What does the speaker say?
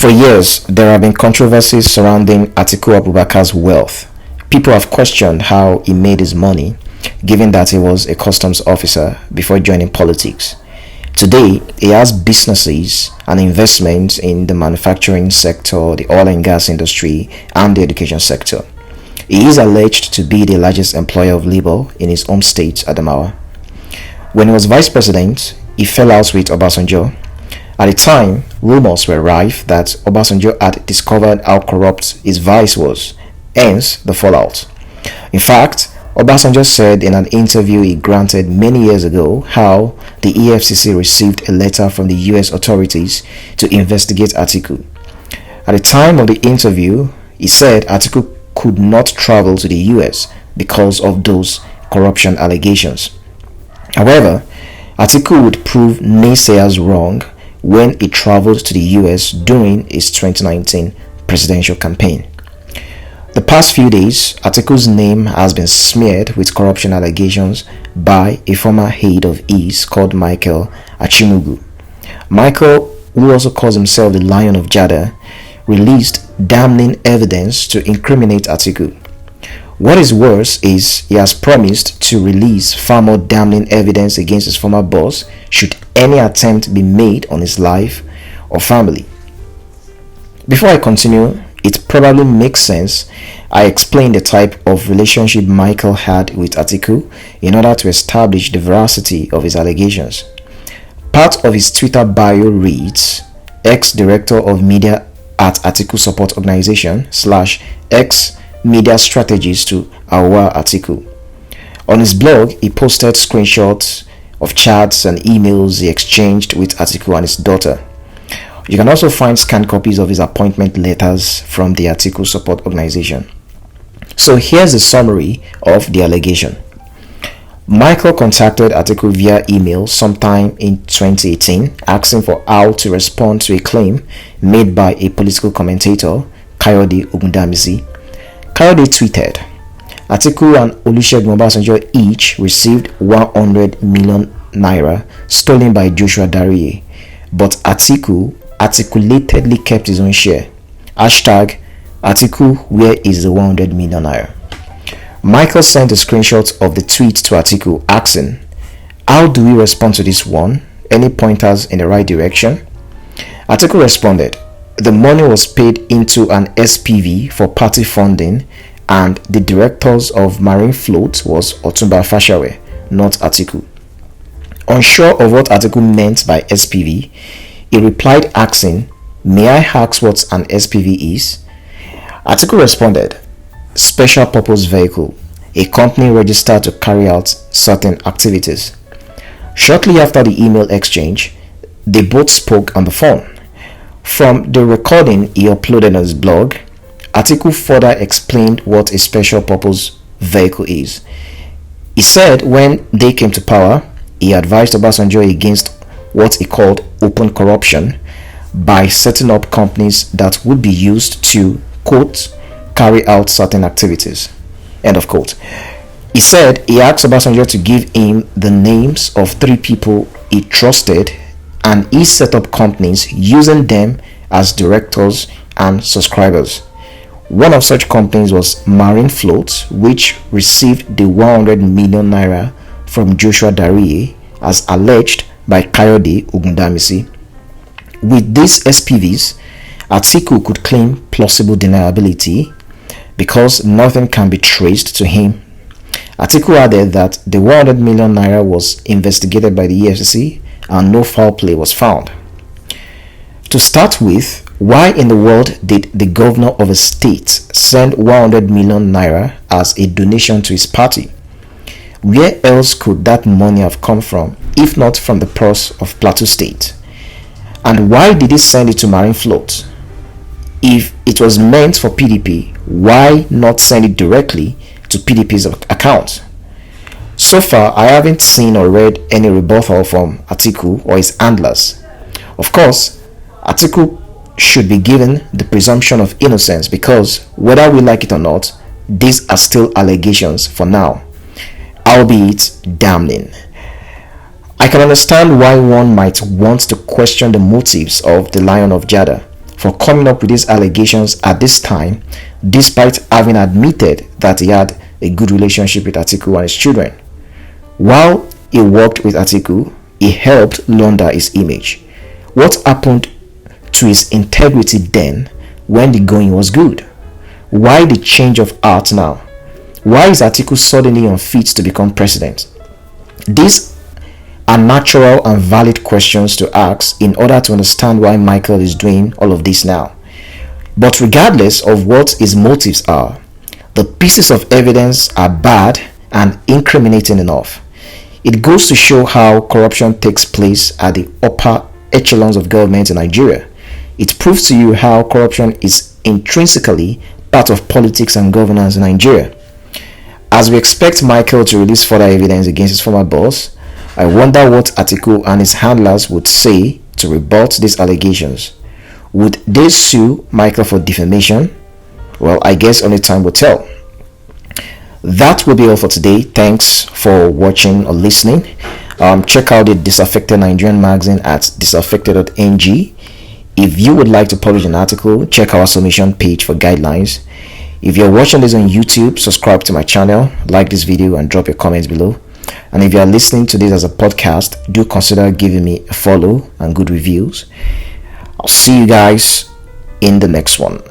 For years, there have been controversies surrounding Atiku Abubakar's wealth. People have questioned how he made his money, given that he was a customs officer before joining politics. Today, he has businesses and investments in the manufacturing sector, the oil and gas industry, and the education sector. He is alleged to be the largest employer of labor in his home state, Adamawa. When he was vice president, he fell out with Obasanjo. At the time, rumors were rife that Obasanjo had discovered how corrupt his vice was, hence the fallout. In fact, Obasanjo said in an interview he granted many years ago how the EFCC received a letter from the US authorities to investigate Atiku. At the time of the interview, he said Atiku could not travel to the US because of those corruption allegations. However, Atiku would prove naysayers wrong when he traveled to the US during his 2019 presidential campaign. The past few days, Atiku's name has been smeared with corruption allegations by a former aide of his called Michael Achimugu. Michael, who also calls himself the Lion of Jada, released damning evidence to incriminate Atiku. What is worse is he has promised to release far more damning evidence against his former boss should any attempt be made on his life or family. Before I continue, it probably makes sense I explain the type of relationship Michael had with Atiku in order to establish the veracity of his allegations. Part of his Twitter bio reads, ex-director of media at Atiku Support Organization / ex-media strategist to Awa Atiku. On his blog, he posted screenshots of chats and emails he exchanged with Atiku and his daughter. You can also find scanned copies of his appointment letters from the Atiku Support Organization. So here's a summary of the allegation. Michael contacted Atiku via email sometime in 2018 asking for how to respond to a claim made by a political commentator, Kayode Ogundamisi. Kayode tweeted, Atiku and Olusegun Obasanjo each received 100 million naira stolen by Joshua Dariye, but Atiku articulatedly kept his own share. Hashtag Atiku, where is the 100 million naira? Michael sent a screenshot of the tweet to Atiku asking, how do we respond to this one? Any pointers in the right direction? Atiku responded, the money was paid into an SPV for party funding and the directors of Marine Float was Otumba Fashawe, not Atiku. Unsure of what Atiku meant by SPV, he replied asking, may I ask what an SPV is? Atiku responded, Special Purpose Vehicle, a company registered to carry out certain activities. Shortly after the email exchange, they both spoke on the phone. From the recording he uploaded on his blog, Atiku further explained what a special purpose vehicle is. He said when they came to power, he advised Obasanjo against what he called open corruption by setting up companies that would be used to, quote, carry out certain activities, end of quote. He said he asked Obasanjo to give him the names of 3 people he trusted and he set up companies using them as directors and subscribers. One of such companies was Marine Float, which received the 100 million naira from Joshua Dariye as alleged by Kayode Ogundamisi. With these SPVs, Atiku could claim plausible deniability because nothing can be traced to him. Atiku added that the 100 million naira was investigated by the EFCC and no foul play was found. To start with, why in the world did the governor of a state send 100 million naira as a donation to his party? Where else could that money have come from if not from the purse of Plateau State? And why did he send it to Marine Float? If it was meant for PDP, why not send it directly to PDP's account? So far, I haven't seen or read any rebuttal from Atiku or his handlers. Of course, Atiku should be given the presumption of innocence because, whether we like it or not, these are still allegations for now, albeit damning. I can understand why one might want to question the motives of the Lion of Jada. for coming up with these allegations at this time, despite having admitted that he had a good relationship with Atiku and his children. While he worked with Atiku, he helped launder his image. What happened to his integrity then when the going was good? Why the change of heart now? Why is Atiku suddenly unfit to become president? These are natural and valid questions to ask in order to understand why Michael is doing all of this now. But regardless of what his motives are, the pieces of evidence are bad and incriminating enough. It goes to show how corruption takes place at the upper echelons of government in Nigeria. It proves to you how corruption is intrinsically part of politics and governance in Nigeria. As we expect Michael to release further evidence against his former boss, I wonder what Atiku and his handlers would say to rebut these allegations. Would they sue Michael for defamation? Well, I guess only time will tell. That will be all for today. Thanks for watching or listening. Check out the Disaffected Nigerian magazine at disaffected.ng. If you would like to publish an article, check our submission page for guidelines. If you're watching this on YouTube, subscribe to my channel, like this video, and drop your comments below. And if you are listening to this as a podcast, do consider giving me a follow and good reviews. I'll see you guys in the next one.